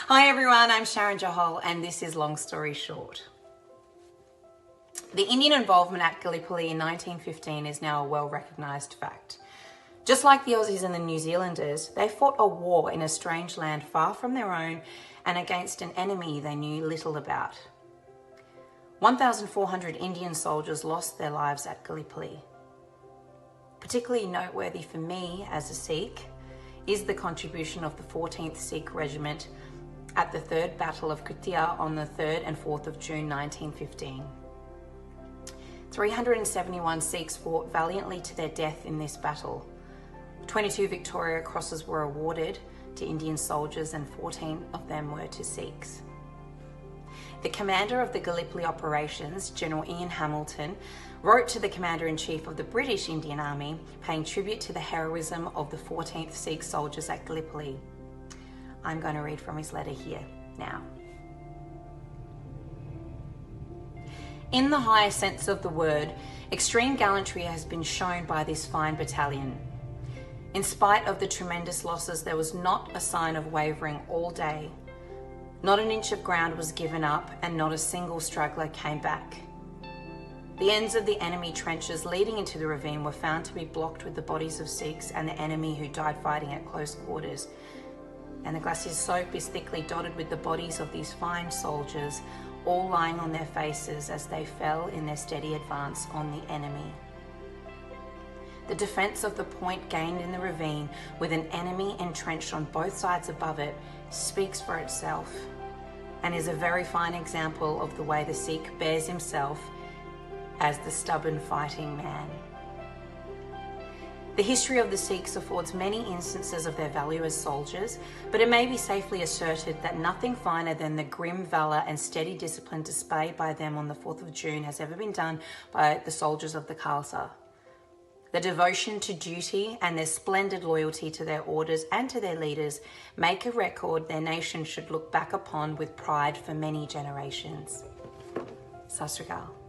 Hi everyone, I'm Sharon Johal and this is Long Story Short. The Indian involvement at Gallipoli in 1915 is now a well-recognised fact. Just like the Aussies and the New Zealanders, they fought a war in a strange land far from their own and against an enemy they knew little about. 1,400 Indian soldiers lost their lives at Gallipoli. Particularly noteworthy for me as a Sikh is the contribution of the 14th Sikh Regiment at the Third Battle of Kutia on the 3rd and 4th of June 1915. 371 Sikhs fought valiantly to their death in this battle. 22 Victoria Crosses were awarded to Indian soldiers and 14 of them were to Sikhs. The commander of the Gallipoli operations, General Ian Hamilton, wrote to the Commander-in-Chief of the British Indian Army, paying tribute to the heroism of the 14th Sikh soldiers at Gallipoli. I'm going to read from his letter here now. In the highest sense of the word, extreme gallantry has been shown by this fine battalion. In spite of the tremendous losses, there was not a sign of wavering all day. Not an inch of ground was given up and not a single straggler came back. The ends of the enemy trenches leading into the ravine were found to be blocked with the bodies of Sikhs and the enemy who died fighting at close quarters. And the glacier slope is thickly dotted with the bodies of these fine soldiers, all lying on their faces as they fell in their steady advance on the enemy. The defence of the point gained in the ravine, with an enemy entrenched on both sides above it, speaks for itself and is a very fine example of the way the Sikh bears himself as the stubborn fighting man. The history of the Sikhs affords many instances of their value as soldiers, but it may be safely asserted that nothing finer than the grim valour and steady discipline displayed by them on the 4th of June has ever been done by the soldiers of the Khalsa. The devotion to duty and their splendid loyalty to their orders and to their leaders make a record their nation should look back upon with pride for many generations. Sat Sri Akal.